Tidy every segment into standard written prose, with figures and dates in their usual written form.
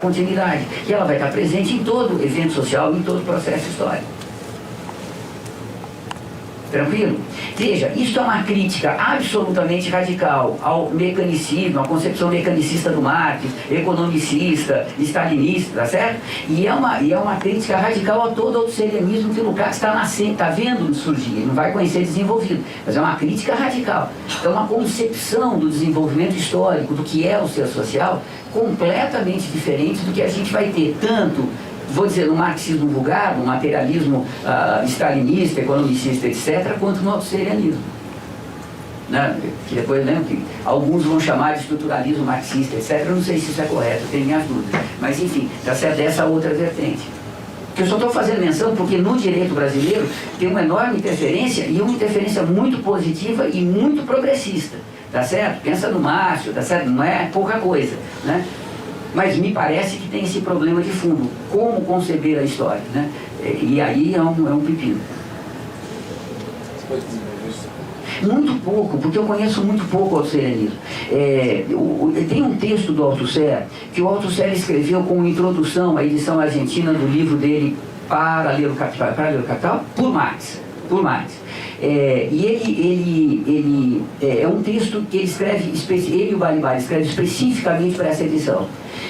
continuidade. E ela vai estar presente em todo evento social, em todo processo histórico. Tranquilo? Veja, isso é uma crítica absolutamente radical ao mecanicismo, à concepção mecanicista do Marx, economicista, stalinista, tá certo? E é uma crítica radical a todo o autosserianismo que o Lukács está nascendo, está vendo surgir, não vai conhecer desenvolvido, mas é uma crítica radical. É uma concepção do desenvolvimento histórico, do que é o ser social, completamente diferente do que a gente vai ter, tanto, vou dizer, no marxismo vulgar, no materialismo stalinista, economicista, etc., quanto no autosserianismo. Né? Que depois lembro que alguns vão chamar de estruturalismo marxista, etc. Eu não sei se isso é correto, eu tenho minhas dúvidas. Mas, enfim, está certo dessa outra vertente. Que eu só estou fazendo menção porque no direito brasileiro tem uma enorme interferência, e uma interferência muito positiva e muito progressista. Tá certo? Pensa no Márcio, tá certo? Não é pouca coisa, né? Mas me parece que tem esse problema de fundo, como conceber a história, né? E aí é um pepino. Muito pouco, porque eu conheço muito pouco o autosserianismo. Tem um texto do Althusser, que o Althusser escreveu com introdução à edição argentina do livro dele Para Ler o Capital, por Marx. E ele é um texto que ele escreve, ele e o Balibar escreve especificamente para essa edição.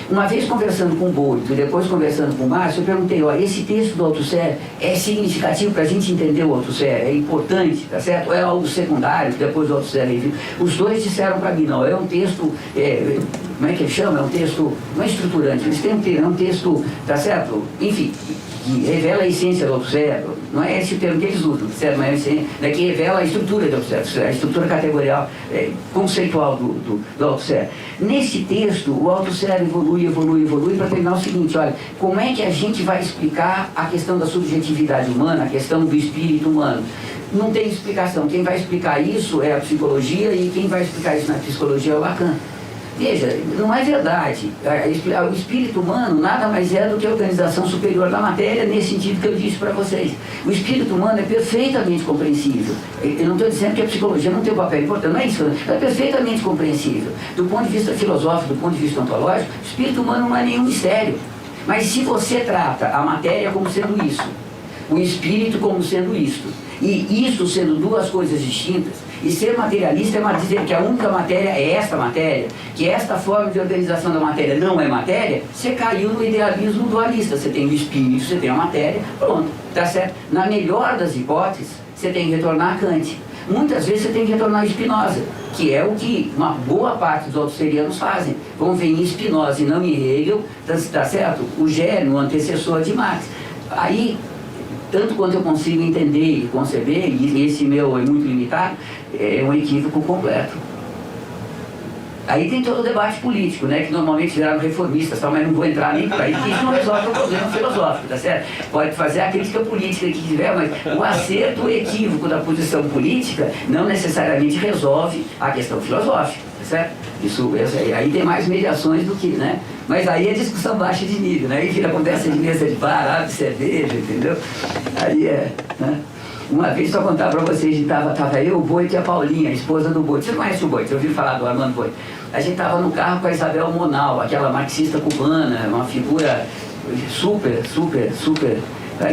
Uma vez conversando com o Boito e depois conversando com o Márcio, eu perguntei, ó, esse texto do Althusser é significativo para a gente entender o Althusser? É importante, tá certo? Ou é algo secundário, depois do Althusser reviu? Os dois disseram para mim, não, é um texto, como é que ele chama? É um texto, não é estruturante, eles têm um texto, é um texto, tá certo? Enfim, que revela a essência do Althusser, não é esse o termo que eles usam, certo? Mas é que revela a estrutura do Althusser, a estrutura categorial, conceitual do Althusser. Nesse texto, o Althusser evolui para terminar o seguinte, olha, como é que a gente vai explicar a questão da subjetividade humana, a questão do espírito humano? Não tem explicação. Quem vai explicar isso é a psicologia, e quem vai explicar isso na psicologia é o Lacan. Veja, não é verdade. O espírito humano nada mais é do que a organização superior da matéria, nesse sentido que eu disse para vocês. O espírito humano é perfeitamente compreensível. Eu não estou dizendo que a psicologia não tem um papel importante, não é isso. É perfeitamente compreensível. Do ponto de vista filosófico, do ponto de vista ontológico, o espírito humano não é nenhum mistério. Mas se você trata a matéria como sendo isso, o espírito como sendo isto, e isso sendo duas coisas distintas, e ser materialista é dizer que a única matéria é esta matéria, que esta forma de organização da matéria não é matéria, você caiu no idealismo dualista. Você tem o espírito, você tem a matéria, pronto, tá certo? Na melhor das hipóteses, você tem que retornar a Kant. Muitas vezes você tem que retornar a Spinoza, que é o que uma boa parte dos autosserianos fazem. Vão ver em Spinoza e não em Hegel, tá certo? O gênio, o antecessor de Marx. Aí, tanto quanto eu consigo entender e conceber, e esse meu é muito limitado, é um equívoco completo. Aí tem todo o debate político, né, que normalmente viraram reformistas, mas não vou entrar nem por aí, porque isso não resolve o problema filosófico, tá certo? Pode fazer a crítica política que tiver, mas o acerto ou equívoco da posição política não necessariamente resolve a questão filosófica, tá certo? Isso aí tem mais mediações do que, né? Mas aí é discussão baixa de nível, né? Aí vira conversa de mesa de bar, de cerveja, entendeu? Aí né? Uma vez, só contar para vocês, estava eu, o Boito e a Paulinha, a esposa do Boito. Você conhece o Boito? Eu ouvi falar do Armando Boito. A gente estava no carro com a Isabel Monal, aquela marxista cubana, uma figura super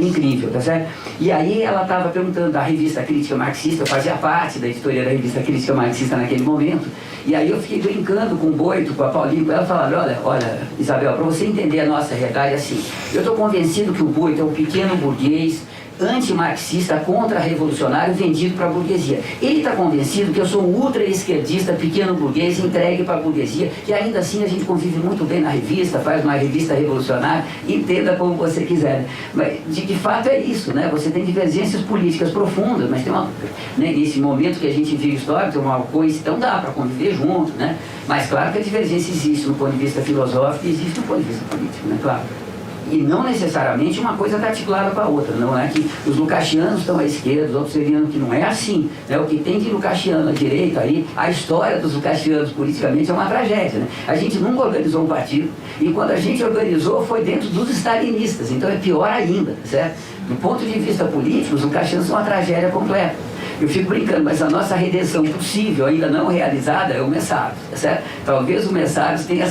incrível, tá certo? E aí ela estava perguntando da revista Crítica Marxista, eu fazia parte da editoria da revista Crítica Marxista naquele momento, e aí eu fiquei brincando com o Boito, com a Paulinha, com ela, falando, olha, Isabel, para você entender a nossa realidade, assim, eu estou convencido que o Boito é um pequeno burguês, antimarxista, contra-revolucionário, vendido para a burguesia. Ele está convencido que eu sou um ultra-esquerdista, pequeno burguês, entregue para a burguesia, e ainda assim a gente convive muito bem na revista, faz uma revista revolucionária, entenda como você quiser. Mas, de fato, é isso, né? Você tem divergências políticas profundas, mas tem uma, né, nesse momento que a gente vive histórico, tem uma coisa, então dá para conviver junto, né? Mas claro que a divergência existe no ponto de vista filosófico e existe no ponto de vista político, né? Claro. E não necessariamente uma coisa está articulada com a outra. Não é que os lucachianos estão à esquerda, os outros seriam que não é assim. Né? O que tem de lucachiano à direita aí, a história dos lucachianos politicamente é uma tragédia. Né? A gente nunca organizou um partido, e quando a gente organizou foi dentro dos stalinistas, então é pior ainda, certo? Do ponto de vista político, os lucachianos são uma tragédia completa. Eu fico brincando, mas a nossa redenção possível, ainda não realizada, é o Messados, tá certo? Talvez o Messados tenha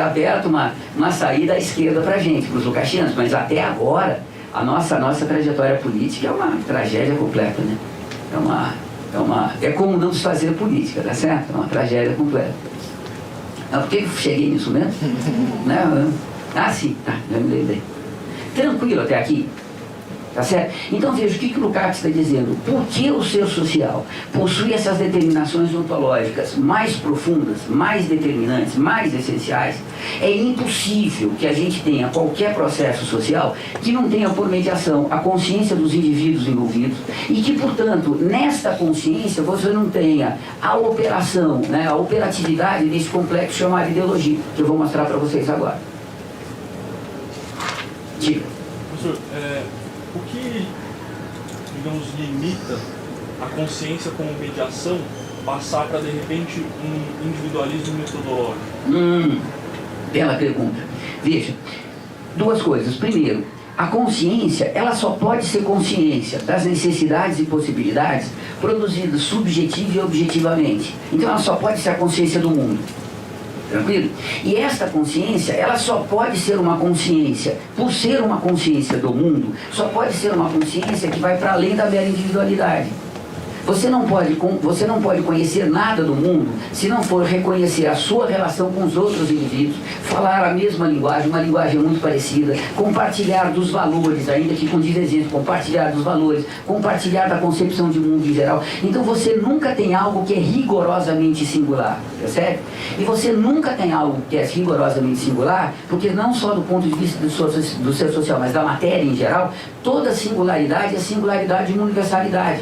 aberto uma saída à esquerda para a gente, para os lucachianos, mas até agora, a nossa trajetória política é uma tragédia completa, né? É como não desfazer política, tá certo? É uma tragédia completa. Por que eu cheguei nisso mesmo? Né? Ah, sim, tá, já me lembrei. Tranquilo até aqui? Tá certo? Então veja o que o Lukács está dizendo. Por que o ser social possui essas determinações ontológicas mais profundas, mais determinantes, mais essenciais? É impossível que a gente tenha qualquer processo social que não tenha por mediação a consciência dos indivíduos envolvidos e que, portanto, nesta consciência você não tenha a operação, né, a operatividade desse complexo chamado ideologia, que eu vou mostrar para vocês agora. Diga. Professor, o que, digamos, limita a consciência como mediação passar para, de repente, um individualismo metodológico? Bela pergunta. Veja, duas coisas. Primeiro, a consciência, ela só pode ser consciência das necessidades e possibilidades produzidas subjetiva e objetivamente. Então ela só pode ser a consciência do mundo. Tranquilo? E esta consciência, ela só pode ser uma consciência, por ser uma consciência do mundo, só pode ser uma consciência que vai para além da mera individualidade. Você não pode conhecer nada do mundo se não for reconhecer a sua relação com os outros indivíduos, falar a mesma linguagem, uma linguagem muito parecida, compartilhar dos valores, ainda que com divergência, compartilhar dos valores, compartilhar da concepção de mundo em geral. Então você nunca tem algo que é rigorosamente singular, percebe? E você nunca tem algo que é rigorosamente singular, porque não só do ponto de vista do ser social, mas da matéria em geral, toda singularidade é singularidade de uma universalidade.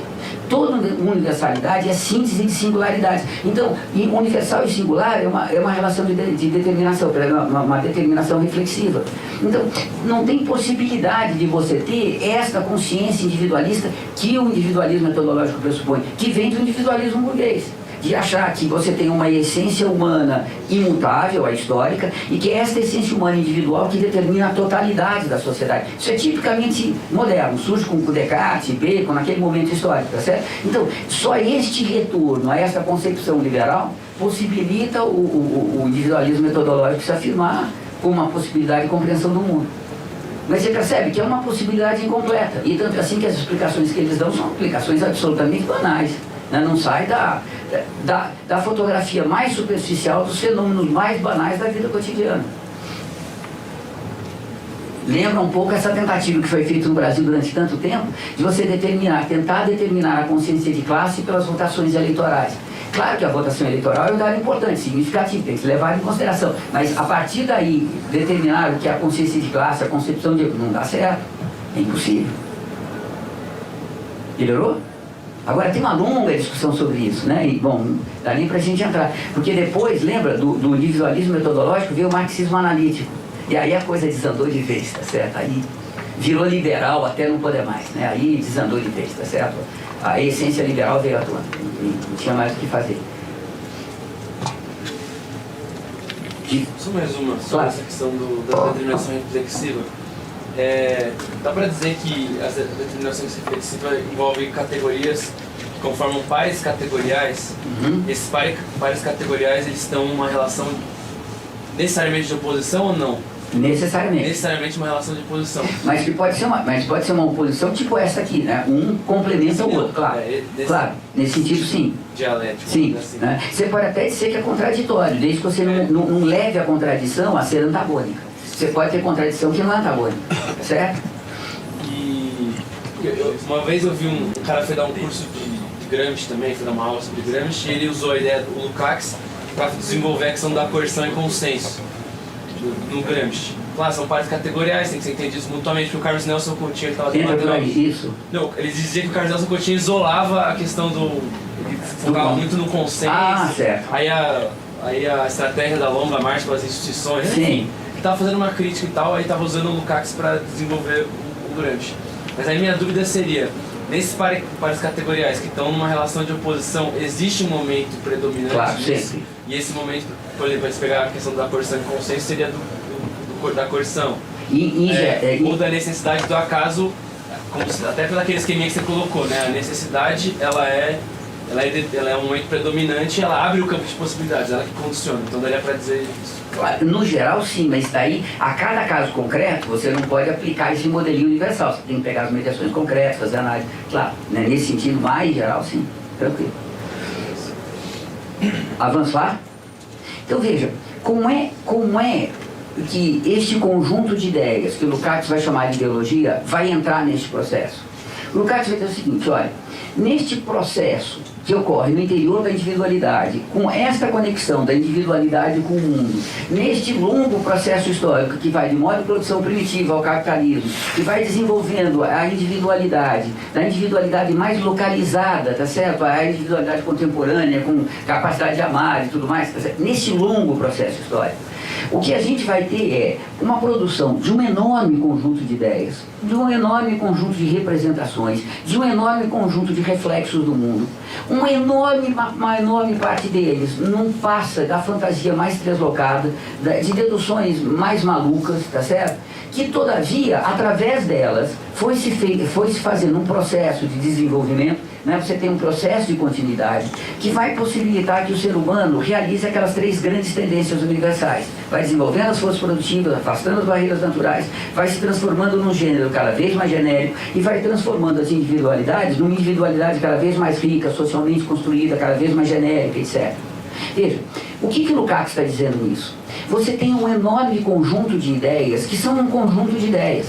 Toda universalidade é síntese de singularidades. Então, universal e singular é uma relação de determinação, uma determinação reflexiva. Então, não tem possibilidade de você ter esta consciência individualista que o individualismo metodológico pressupõe, que vem do individualismo burguês. De achar que você tem uma essência humana imutável, a histórica, e que é esta essência humana individual que determina a totalidade da sociedade. Isso é tipicamente moderno, surge com Descartes, Bacon, naquele momento histórico, tá certo? Então, só este retorno a essa concepção liberal possibilita o individualismo metodológico se afirmar como uma possibilidade de compreensão do mundo. Mas você percebe que é uma possibilidade incompleta, e tanto assim que as explicações que eles dão são explicações absolutamente banais. Não sai da fotografia mais superficial dos fenômenos mais banais da vida cotidiana. Lembra um pouco essa tentativa que foi feita no Brasil durante tanto tempo, de você tentar determinar a consciência de classe pelas votações eleitorais. Claro que a votação eleitoral é um dado importante, significativo, tem que se levar em consideração, mas a partir daí, determinar o que é a consciência de classe, a concepção de... não dá certo, é impossível. Melhorou? Agora tem uma longa discussão sobre isso, né? E, bom, dá nem pra gente entrar. Porque depois, lembra, do individualismo metodológico veio o marxismo analítico. E aí a coisa desandou de vez, tá certo? Aí virou liberal até não poder mais, né? Aí desandou de vez, tá certo? A essência liberal veio à tona, não tinha mais o que fazer. Só mais uma, sobre essa questão da determinação reflexiva. Dá para dizer que as determinações reflexivas envolvem categorias que conformam pares categoriais. Esses pares categoriais, eles estão numa relação necessariamente de oposição ou não? Necessariamente. Necessariamente uma relação de oposição. Mas pode ser uma oposição tipo essa aqui, né? Um complementa o outro, claro. Claro, nesse sentido sim. Dialético. Sim. Assim. Né? Você pode até dizer que é contraditório, desde que você não leve a contradição a ser antagônica. Você pode ter contradição que não é antagônica, certo? E uma vez eu vi um cara foi dar um curso de Gramsci também, foi dar uma aula sobre Gramsci, e ele usou a ideia do Lukács para desenvolver a questão da coerção e consenso no Gramsci. Claro, são pares categoriais, tem que ser entendidos mutuamente, porque o Carlos Nelson Coutinho estava debatendo isso. Não, ele dizia que o Carlos Nelson Coutinho isolava a questão ele focava muito no consenso. Ah, certo. Aí a estratégia da longa marcha para as instituições, sim. Enfim, estava fazendo uma crítica e tal, aí estava usando o Lukács para desenvolver o Gramsci. Mas aí minha dúvida seria, nesses pares categoriais que estão numa relação de oposição, existe um momento predominante claro, disso? sempre. E esse momento, por exemplo, se pegar a questão da coerção e consenso, seria da coerção. Ou da necessidade do acaso até pelo aquele esqueminha que você colocou, né? A necessidade, ela é um momento predominante, ela abre o campo de possibilidades, ela que condiciona. Então daria para dizer isso. Claro, no geral sim, mas daí a cada caso concreto você não pode aplicar esse modelinho universal. Você tem que pegar as mediações concretas, fazer análise. Claro, né, nesse sentido mais geral sim, tranquilo. Avançar? Então veja, como é que este conjunto de ideias que o Lukács vai chamar de ideologia vai entrar neste processo? O Lukács vai dizer o seguinte, olha, neste processo que ocorre no interior da individualidade, com esta conexão da individualidade com o mundo, neste longo processo histórico que vai de modo de produção primitiva ao capitalismo, que vai desenvolvendo a individualidade, da individualidade mais localizada, tá certo? A individualidade contemporânea, com capacidade de amar e tudo mais, tá certo? Nesse longo processo histórico, o que a gente vai ter é uma produção de um enorme conjunto de ideias, de um enorme conjunto de representações, de um enorme conjunto de reflexos do mundo. Uma enorme parte deles não passa da fantasia mais deslocada, de deduções mais malucas, tá certo? Que todavia, através delas, foi se fazendo um processo de desenvolvimento, né? Você tem um processo de continuidade que vai possibilitar que o ser humano realize aquelas 3 grandes tendências universais. Vai desenvolvendo as forças produtivas, afastando as barreiras naturais, vai se transformando num gênero cada vez mais genérico e vai transformando as individualidades numa individualidade cada vez mais rica, socialmente construída, cada vez mais genérica, etc. Veja, o que o Lukács está dizendo nisso? Você tem um enorme conjunto de ideias que são um conjunto de ideias,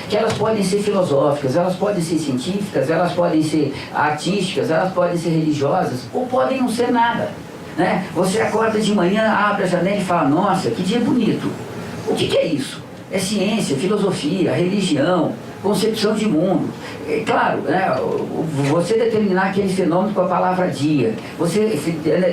que elas podem ser filosóficas, elas podem ser científicas, elas podem ser artísticas, elas podem ser religiosas, ou podem não ser nada, né? Você acorda de manhã, abre a janela e fala, nossa, que dia bonito. O que é isso? É ciência, filosofia, religião, concepção de mundo. É claro, né, você determinar aquele fenômeno com a palavra dia,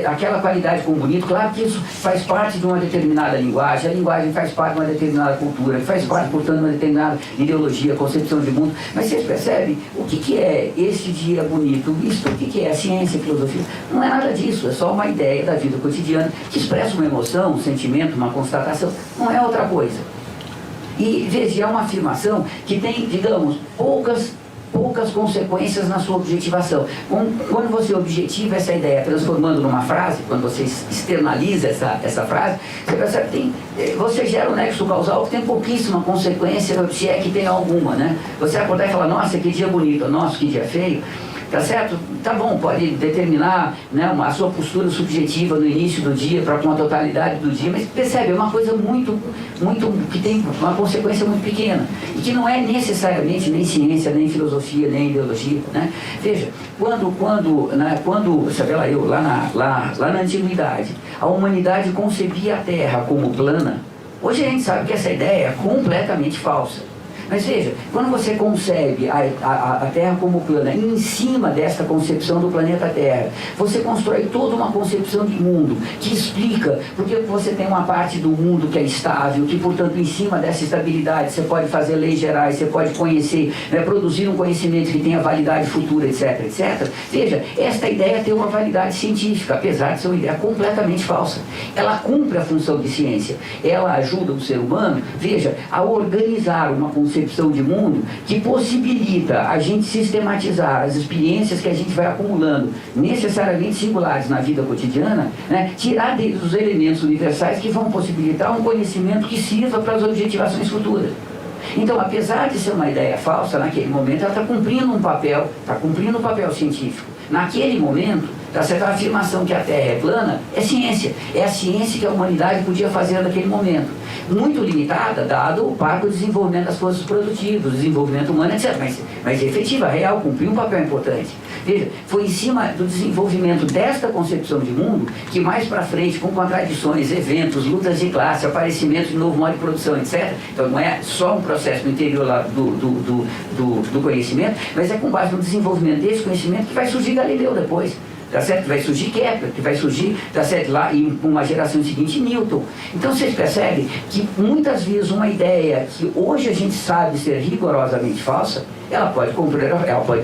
aquela qualidade com bonito, claro que isso faz parte de uma determinada linguagem, a linguagem faz parte de uma determinada cultura, faz parte, portanto, de uma determinada ideologia, concepção de mundo, mas vocês percebem o que é este dia bonito? Isso, o que é a ciência, a filosofia? Não é nada disso, é só uma ideia da vida cotidiana que expressa uma emoção, um sentimento, uma constatação, não é outra coisa. E veja, é uma afirmação que tem, digamos, poucas consequências na sua objetivação. Quando você objetiva essa ideia transformando numa frase, quando você externaliza essa frase, você percebe que você gera um nexo causal que tem pouquíssima consequência, se é que tem alguma, né? Você acordar e falar, nossa, que dia bonito, nossa, que dia feio. Tá certo? Tá bom, pode determinar, né, a sua postura subjetiva no início do dia para com a totalidade do dia, mas percebe, é uma coisa muito, que tem uma consequência muito pequena e que não é necessariamente nem ciência, nem filosofia, nem ideologia, né? Veja, quando sabe lá eu, lá na antiguidade, a humanidade concebia a Terra como plana, hoje a gente sabe que essa ideia é completamente falsa. Mas veja, quando você concebe a Terra como plana, em cima desta concepção do planeta Terra, você constrói toda uma concepção de mundo que explica porque você tem uma parte do mundo que é estável, que, portanto, em cima dessa estabilidade você pode fazer leis gerais, você pode conhecer, né, produzir um conhecimento que tenha validade futura, etc, etc. Veja, esta ideia tem uma validade científica, apesar de ser uma ideia completamente falsa. Ela cumpre a função de ciência, ela ajuda o ser humano, veja, a organizar uma concepção de mundo que possibilita a gente sistematizar as experiências que a gente vai acumulando, necessariamente singulares na vida cotidiana, né, tirar deles os elementos universais que vão possibilitar um conhecimento que sirva para as objetivações futuras. Então, apesar de ser uma ideia falsa, naquele momento ela está cumprindo um papel científico. Naquele momento, essa afirmação que a Terra é plana é ciência. É a ciência que a humanidade podia fazer naquele momento. Muito limitada, dado o parco desenvolvimento das forças produtivas, desenvolvimento humano, etc. Mas efetiva, real, cumpriu um papel importante. Veja, foi em cima do desenvolvimento desta concepção de mundo que mais para frente, com contradições, eventos, lutas de classe, aparecimento de novo modo de produção, etc. Então não é só um processo no interior lá do conhecimento, mas é com base no desenvolvimento desse conhecimento que vai surgir Galileu depois. Tá certo? Que vai surgir Kepler, que vai surgir, tá certo? Lá em uma geração seguinte, Newton. Então vocês percebem que muitas vezes uma ideia que hoje a gente sabe ser rigorosamente falsa, ela pode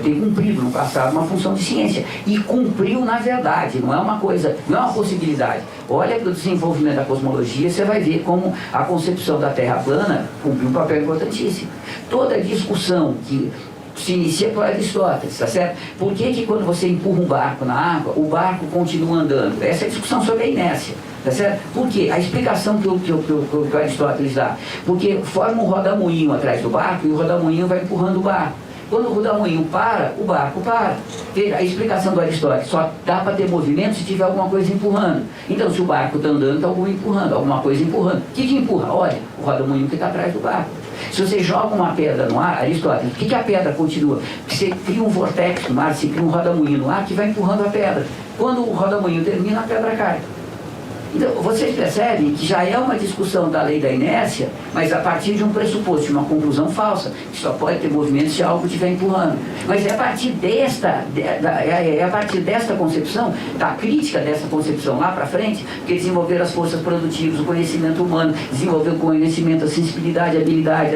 ter cumprido no passado uma função de ciência. E cumpriu na verdade, não é uma coisa, não é uma possibilidade. Olha para o desenvolvimento da cosmologia, você vai ver como a concepção da Terra plana cumpriu um papel importantíssimo. Toda a discussão que se inicia por Aristóteles, tá certo? Por que quando você empurra um barco na água, o barco continua andando? Essa é a discussão sobre a inércia, tá certo? Por quê? A explicação que o Aristóteles dá. Porque forma um rodamuinho atrás do barco e o rodamuinho vai empurrando o barco. Quando o rodamuinho para, o barco para. Veja, a explicação do Aristóteles, só dá para ter movimento se tiver alguma coisa empurrando. Então, se o barco está andando, está alguma coisa empurrando. O que empurra? Olha, o rodamuinho que está atrás do barco. Se você joga uma pedra no ar, Aristóteles, por que a pedra continua? Porque você cria um vortex no ar, você cria um rodamuinho no ar que vai empurrando a pedra. Quando o rodamuinho termina, a pedra cai. Então, vocês percebem que já é uma discussão da lei da inércia, mas a partir de um pressuposto, de uma conclusão falsa, que só pode ter movimento se algo estiver empurrando. Mas é a partir desta concepção, da crítica dessa concepção lá para frente, que desenvolver as forças produtivas, o conhecimento humano, desenvolver o conhecimento, a sensibilidade, a habilidade,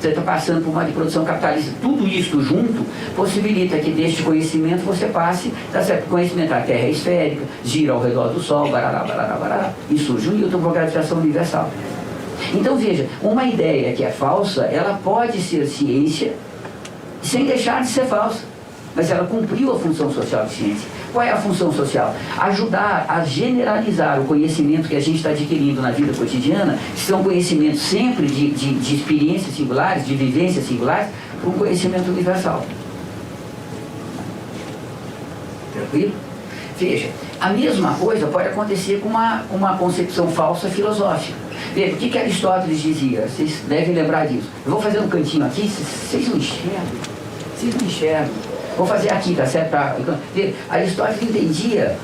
você está passando por uma de produção capitalista, tudo isso junto possibilita que deste conhecimento você passe, tá certo? Conhecimento, a Terra é esférica, gira ao redor do Sol, barará, barará, barará, e surge o Newton com a gravitação universal. Então veja, uma ideia que é falsa, ela pode ser ciência sem deixar de ser falsa, mas ela cumpriu a função social de ciência. Qual é a função social? Ajudar a generalizar o conhecimento que a gente está adquirindo na vida cotidiana, que são conhecimentos sempre de experiências singulares, de vivências singulares, para um conhecimento universal. Tranquilo? Veja, a mesma coisa pode acontecer com uma concepção falsa filosófica. Veja, o que Aristóteles dizia? Vocês devem lembrar disso. Eu vou fazer um cantinho aqui, vocês não enxergam. Vocês não enxergam. Vou fazer aqui, tá certo? Aristóteles entendia,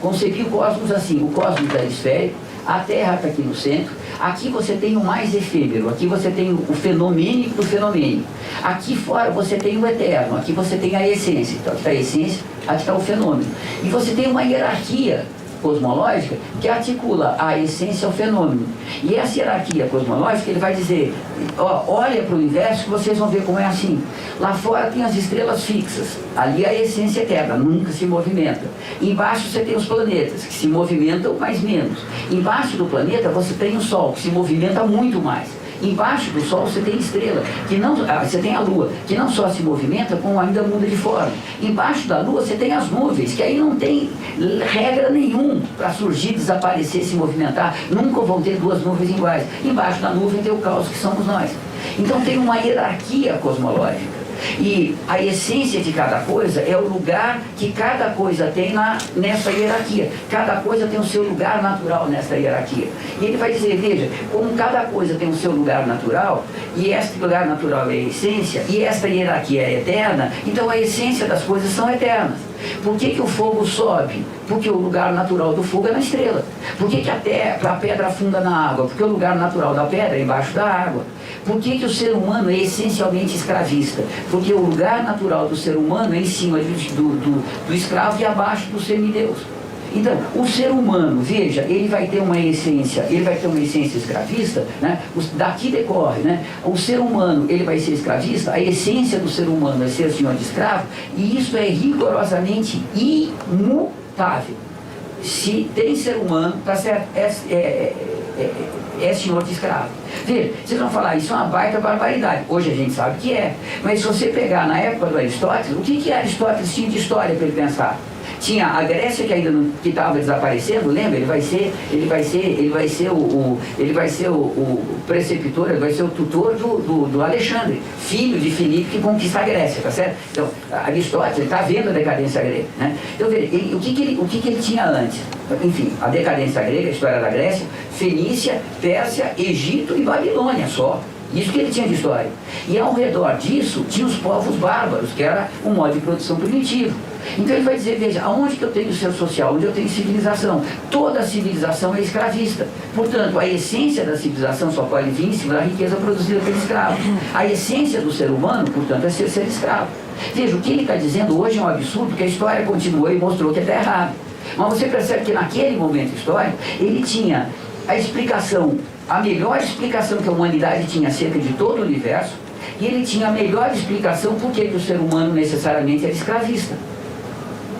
concebia o cosmos assim, o cosmos é esférico, a Terra está aqui no centro, aqui você tem o mais efêmero, aqui você tem o fenomênico do fenomênico, aqui fora você tem o eterno, aqui você tem a essência, então aqui está a essência, aqui está o fenômeno. E você tem uma hierarquia cosmológica que articula a essência ao fenômeno. E essa hierarquia cosmológica, ele vai dizer, olha para o universo que vocês vão ver como é assim. Lá fora tem as estrelas fixas, ali a essência eterna, nunca se movimenta. Embaixo você tem os planetas, que se movimentam mais menos. Embaixo do planeta você tem o Sol, que se movimenta muito mais. Embaixo do Sol você tem estrela, você tem a Lua, que não só se movimenta, como ainda muda de forma. Embaixo da Lua você tem as nuvens, que aí não tem regra nenhuma para surgir, desaparecer, se movimentar. Nunca vão ter duas nuvens iguais. Embaixo da nuvem tem o caos, que somos nós. Então tem uma hierarquia cosmológica. E a essência de cada coisa é o lugar que cada coisa tem nessa hierarquia. Cada coisa tem o seu lugar natural nessa hierarquia. E ele vai dizer, veja, como cada coisa tem o seu lugar natural, e este lugar natural é a essência, e esta hierarquia é eterna, então a essência das coisas são eternas. Por que o fogo sobe? Porque o lugar natural do fogo é na estrela. Por que a pedra afunda na água? Porque o lugar natural da pedra é embaixo da água. Por que o ser humano é essencialmente escravista? Porque o lugar natural do ser humano é em cima do escravo e abaixo do semideus. Então, o ser humano, veja, ele vai ter uma essência escravista, né? Daqui decorre, né? O ser humano, ele vai ser escravista, a essência do ser humano é ser senhor de escravo, e isso é rigorosamente imutável. Se tem ser humano, tá certo? É senhor de escravo. Veja, vocês vão falar, isso é uma baita barbaridade. Hoje a gente sabe que é. Mas se você pegar na época do Aristóteles, o que Aristóteles tinha de história para ele pensar? Tinha a Grécia que ainda que estava desaparecendo, lembra? Ele vai ser o preceptor, ele vai ser o tutor do Alexandre, filho de Filipe, que conquista a Grécia, tá certo? Então, Aristóteles está vendo a decadência grega, né? Então, veja, o que ele tinha antes? Enfim, a decadência grega, a história da Grécia, Fenícia, Pérsia, Egito e Babilônia só. Isso que ele tinha de história. E ao redor disso, tinha os povos bárbaros, que era um modo de produção primitivo. Então ele vai dizer, veja, aonde que eu tenho ser social, onde eu tenho civilização? Toda civilização é escravista. Portanto, a essência da civilização só pode vir em cima da riqueza produzida pelo escravo. A essência do ser humano, portanto, é ser escravo. Veja, o que ele está dizendo hoje é um absurdo, porque a história continuou e mostrou que está errado. Mas você percebe que naquele momento histórico, ele tinha a explicação, a melhor explicação que a humanidade tinha acerca de todo o universo, e ele tinha a melhor explicação por que o ser humano necessariamente era escravista.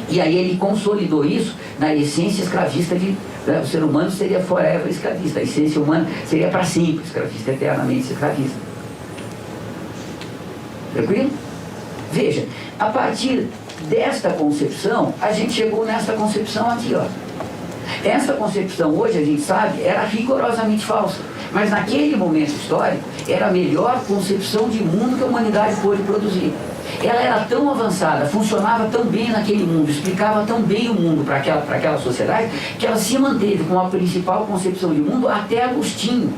E aí ele consolidou isso na essência escravista o ser humano seria forever escravista, a essência humana seria para sempre escravista, eternamente escravista. Tranquilo? Veja, a partir desta concepção, a gente chegou nesta concepção aqui, ó. Essa concepção hoje, a gente sabe, era rigorosamente falsa. Mas naquele momento histórico, era a melhor concepção de mundo que a humanidade pôde produzir. Ela era tão avançada, funcionava tão bem naquele mundo, explicava tão bem o mundo para aquela sociedade, que ela se manteve com a principal concepção de mundo até Agostinho.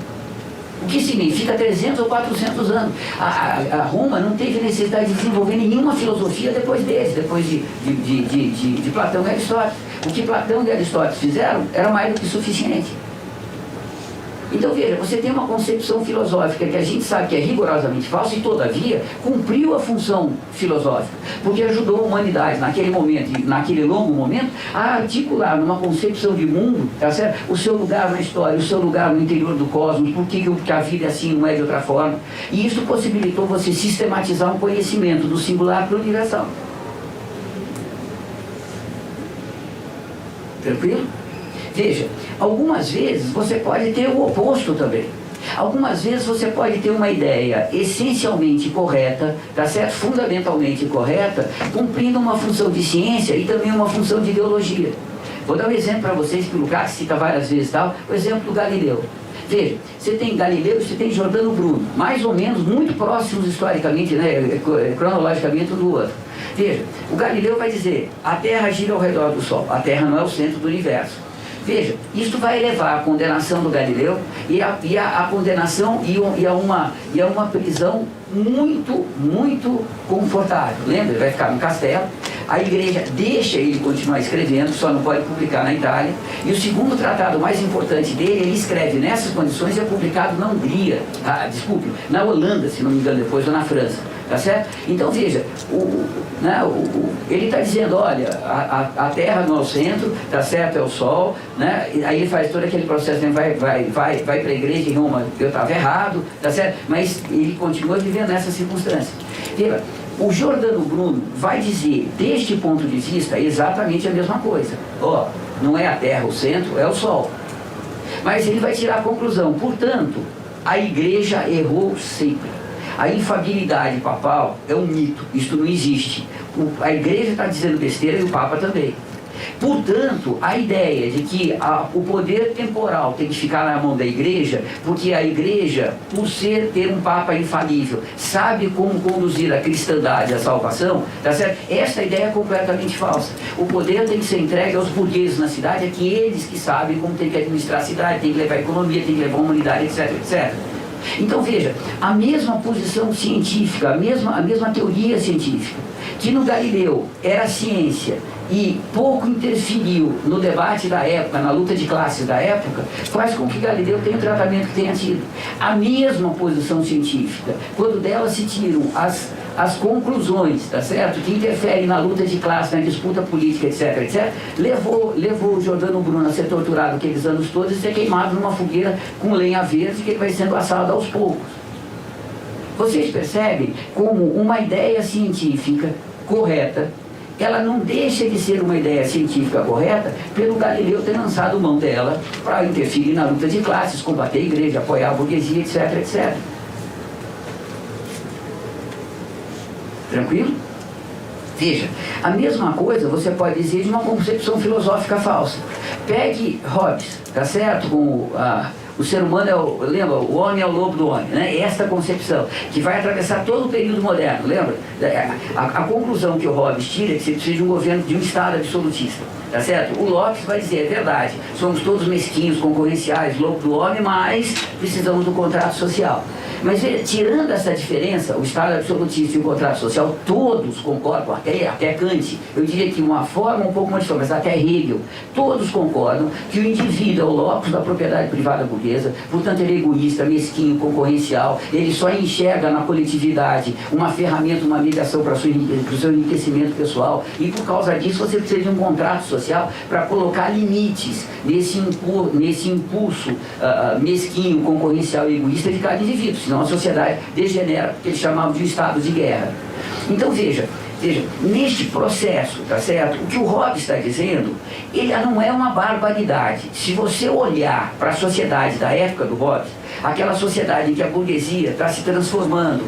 O que significa 300 ou 400 anos. A Roma não teve necessidade de desenvolver nenhuma filosofia depois deles, depois de Platão e Aristóteles. O que Platão e Aristóteles fizeram era mais do que suficiente. Então veja, você tem uma concepção filosófica que a gente sabe que é rigorosamente falsa e todavia cumpriu a função filosófica, porque ajudou a humanidade naquele momento, e naquele longo momento, a articular numa concepção de mundo, tá certo? O seu lugar na história, o seu lugar no interior do cosmos, por que a vida é assim, não é de outra forma. E isso possibilitou você sistematizar um conhecimento do singular para o universal. Tranquilo? Veja, algumas vezes você pode ter o oposto também. Algumas vezes você pode ter uma ideia essencialmente correta, tá certo? Fundamentalmente correta, cumprindo uma função de ciência e também uma função de ideologia. Vou dar um exemplo para vocês, que o Lucas cita várias vezes, tal, o exemplo do Galileu. Veja, você tem Galileu e você tem Giordano Bruno, mais ou menos muito próximos historicamente, né, cronologicamente um do outro. Veja, o Galileu vai dizer, a Terra gira ao redor do Sol, a Terra não é o centro do universo. Veja, isso vai levar à condenação do Galileu e a condenação e a uma prisão muito confortável. Lembra? Ele vai ficar no castelo, a igreja deixa ele continuar escrevendo, só não pode publicar na Itália, e o segundo tratado mais importante dele, ele escreve nessas condições e é publicado na Hungria, na Holanda, se não me engano, depois, ou na França. Tá certo? Então veja, ele está dizendo, olha, a Terra não é o centro, tá certo, é o Sol, né? Aí ele faz todo aquele processo, né? vai para a igreja em Roma, eu estava errado, tá certo? Mas ele continua vivendo nessa circunstância. Veja, o Giordano Bruno vai dizer, deste ponto de vista, exatamente a mesma coisa. Ó, não é a Terra o centro, é o Sol. Mas ele vai tirar a conclusão, portanto, a igreja errou sempre. A infabilidade papal é um mito, isto não existe. A igreja está dizendo besteira e o Papa também. Portanto, a ideia de que o poder temporal tem que ficar na mão da igreja, porque a igreja, por ter um Papa infalível, sabe como conduzir a cristandade à salvação, tá certo? Essa ideia é completamente falsa. O poder tem que ser entregue aos burgueses na cidade, é que eles que sabem como tem que administrar a cidade, tem que levar a economia, tem que levar a humanidade, etc, etc. Então veja, a mesma posição científica, a mesma teoria científica, que no Galileu era ciência e pouco interferiu no debate da época, na luta de classes da época, faz com que Galileu tenha o tratamento que tenha tido. A mesma posição científica, quando dela se tiram as conclusões, tá certo? Que interferem na luta de classe, na disputa política, etc, etc, levou o Giordano Bruno a ser torturado aqueles anos todos e ser queimado numa fogueira com lenha verde, que ele vai sendo assado aos poucos. Vocês percebem como uma ideia científica correta, ela não deixa de ser uma ideia científica correta pelo Galileu ter lançado mão dela para interferir na luta de classes, combater a igreja, apoiar a burguesia, etc, etc. Tranquilo? Veja, a mesma coisa você pode dizer de uma concepção filosófica falsa. Pegue Hobbes, tá certo? Com o ser humano lembra, o homem é o lobo do homem, né? Esta concepção, que vai atravessar todo o período moderno, lembra? A conclusão que o Hobbes tira é que você precisa de um governo, de um Estado absolutista, tá certo? O Locke vai dizer, é verdade, somos todos mesquinhos, concorrenciais, lobo do homem, mas precisamos do contrato social. Mas tirando essa diferença, o Estado absolutista e o contrato social, todos concordam, até Kant, eu diria que uma forma um pouco mais diferente, mas até Hegel, todos concordam que o indivíduo é o locus da propriedade privada burguesa, portanto ele é egoísta, mesquinho, concorrencial, ele só enxerga na coletividade uma ferramenta, uma mediação para o seu enriquecimento pessoal, e por causa disso você precisa de um contrato social para colocar limites nesse impulso mesquinho, concorrencial e egoísta de cada indivíduo. Senão a sociedade degenera, que eles chamavam de um estado de guerra. Então veja, neste processo, tá certo? O que o Hobbes está dizendo, ele não é uma barbaridade. Se você olhar para a sociedade da época do Hobbes, aquela sociedade em que a burguesia está se transformando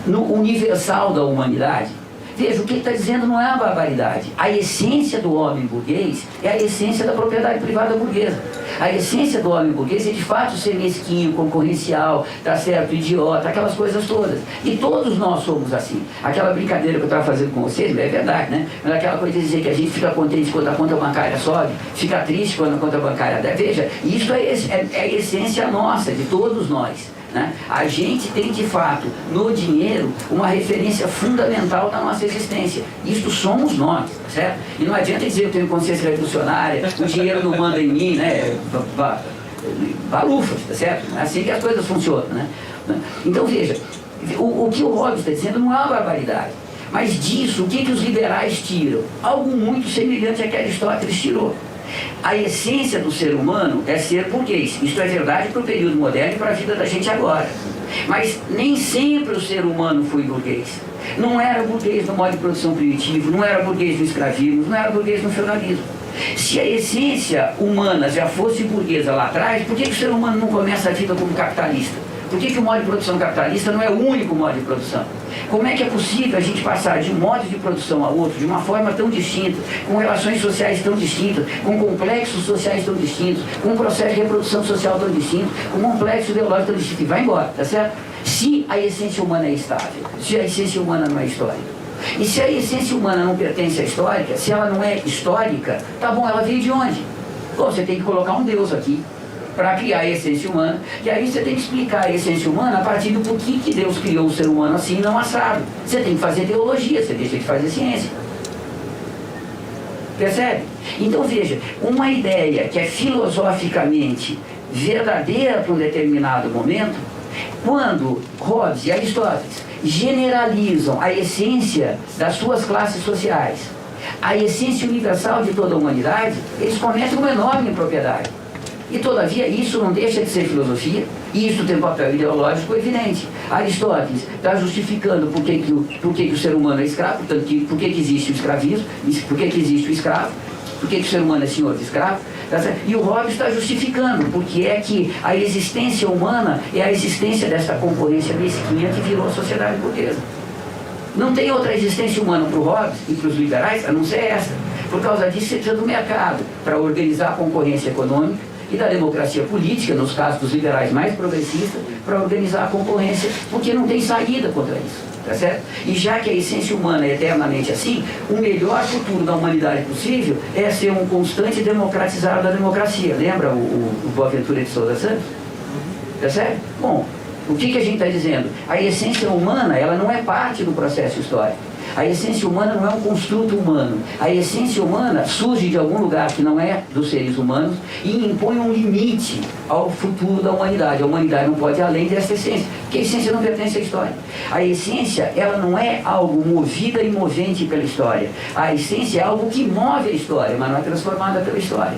no universal da humanidade, Veja, o que ele está dizendo não é uma barbaridade. A essência do homem burguês é a essência da propriedade privada burguesa. A essência do homem burguês é de fato ser mesquinho, concorrencial, tá certo, idiota, aquelas coisas todas. E todos nós somos assim. Aquela brincadeira que eu estava fazendo com vocês, é verdade, né? Mas aquela coisa de dizer que a gente fica contente quando a conta bancária sobe, fica triste quando a conta bancária desce. Veja, isso é a essência nossa, de todos nós. Né? A gente tem de fato no dinheiro uma referência fundamental da nossa existência. Isto somos nós, certo? E não adianta dizer que eu tenho consciência revolucionária, o dinheiro não manda em mim, né? Balufas, tá certo? É assim que as coisas funcionam, né? Então veja, o que o Hobbes está dizendo não é uma barbaridade. Mas disso, o que os liberais tiram? Algo muito semelhante a que Aristóteles tirou. A essência do ser humano é ser burguês. Isso é verdade para o período moderno e para a vida da gente agora. Mas nem sempre o ser humano foi burguês. Não era burguês no modo de produção primitivo, não era burguês no escravismo, não era burguês no feudalismo. Se a essência humana já fosse burguesa lá atrás, por que o ser humano não começa a vida como capitalista? Por que o modo de produção capitalista não é o único modo de produção? Como é que é possível a gente passar de um modo de produção a outro, de uma forma tão distinta, com relações sociais tão distintas, com complexos sociais tão distintos, com um processo de reprodução social tão distinto, com um complexo ideológico tão distinto? E vai embora, tá certo? Se a essência humana é estável, se a essência humana não é histórica. E se a essência humana não pertence à histórica, se ela não é histórica, tá bom, ela veio de onde? Bom, você tem que colocar um Deus aqui para criar a essência humana, e aí você tem que explicar a essência humana a partir do porquê que Deus criou o ser humano assim, não assado. Você tem que fazer teologia, você deixa de fazer ciência. Percebe? Então veja, uma ideia que é filosoficamente verdadeira para um determinado momento, quando Hobbes e Aristóteles generalizam a essência das suas classes sociais, a essência universal de toda a humanidade, eles cometem uma enorme impropriedade. E todavia isso não deixa de ser filosofia, e isso tem um papel ideológico evidente. Aristóteles está justificando por que o ser humano é escravo, portanto, por que existe o escravismo, por que existe o escravo, por que o ser humano é senhor de escravo, tá certo? E o Hobbes está justificando porque é que a existência humana é a existência dessa concorrência mesquinha que virou a sociedade burguesa. Não tem outra existência humana para o Hobbes e para os liberais a não ser essa. Por causa disso, você precisa do mercado para organizar a concorrência econômica e da democracia política, nos casos dos liberais mais progressistas, para organizar a concorrência, porque não tem saída contra isso, tá certo? E já que a essência humana é eternamente assim, o melhor futuro da humanidade possível é ser um constante democratizado da democracia. Lembra o Boaventura de Souza Santos? Tá certo? Bom, o que a gente está dizendo? A essência humana, ela não é parte do processo histórico. A essência humana não é um construto humano. A essência humana surge de algum lugar que não é dos seres humanos e impõe um limite ao futuro da humanidade. A humanidade não pode ir além dessa essência, porque a essência não pertence à história. A essência, ela não é algo movida e movente pela história. A essência é algo que move a história, mas não é transformada pela história.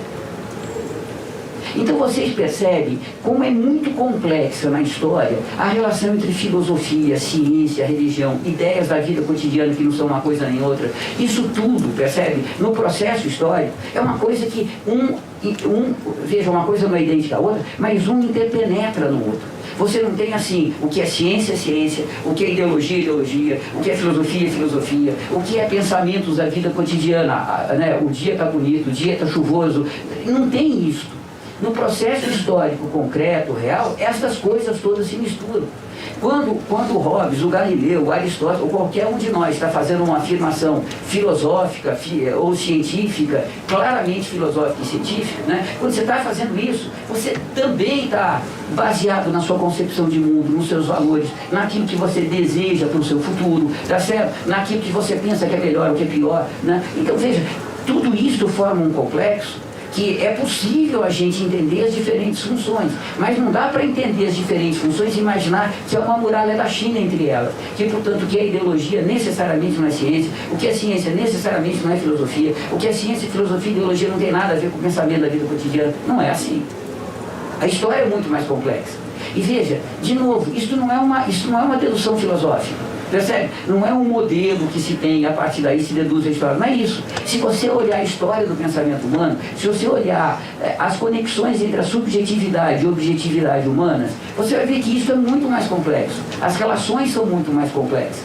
Então vocês percebem como é muito complexa na história a relação entre filosofia, ciência, religião, ideias da vida cotidiana que não são uma coisa nem outra. Isso tudo, percebe? No processo histórico é uma coisa que veja, uma coisa não é idêntica à outra, mas um interpenetra no outro. Você não tem assim, o que é ciência, ciência, o que é ideologia, ideologia, o que é filosofia, filosofia, o que é pensamentos da vida cotidiana, né? O dia está bonito, o dia está chuvoso, não tem isso. No processo histórico concreto, real, essas coisas todas se misturam. Quando o Hobbes, o Galileu, o Aristóteles, ou qualquer um de nós está fazendo uma afirmação filosófica ou científica, claramente filosófica e científica, né? Quando você está fazendo isso, você também está baseado na sua concepção de mundo, nos seus valores, naquilo que você deseja para o seu futuro, tá certo? Naquilo que você pensa que é melhor ou que é pior, né? Então, veja, tudo isso forma um complexo que é possível a gente entender as diferentes funções, mas não dá para entender as diferentes funções e imaginar que é uma muralha da China entre elas, que, portanto, o que é ideologia necessariamente não é ciência, o que é ciência necessariamente não é filosofia, o que é ciência, filosofia e ideologia não tem nada a ver com o pensamento da vida cotidiana. Não é assim. A história é muito mais complexa. E veja, de novo, isso não é uma dedução filosófica. Percebe? Não é um modelo que se tem, a partir daí se deduz a história. Não é isso. Se você olhar a história do pensamento humano, se você olhar as conexões entre a subjetividade e a objetividade humanas, você vai ver que isso é muito mais complexo. As relações são muito mais complexas.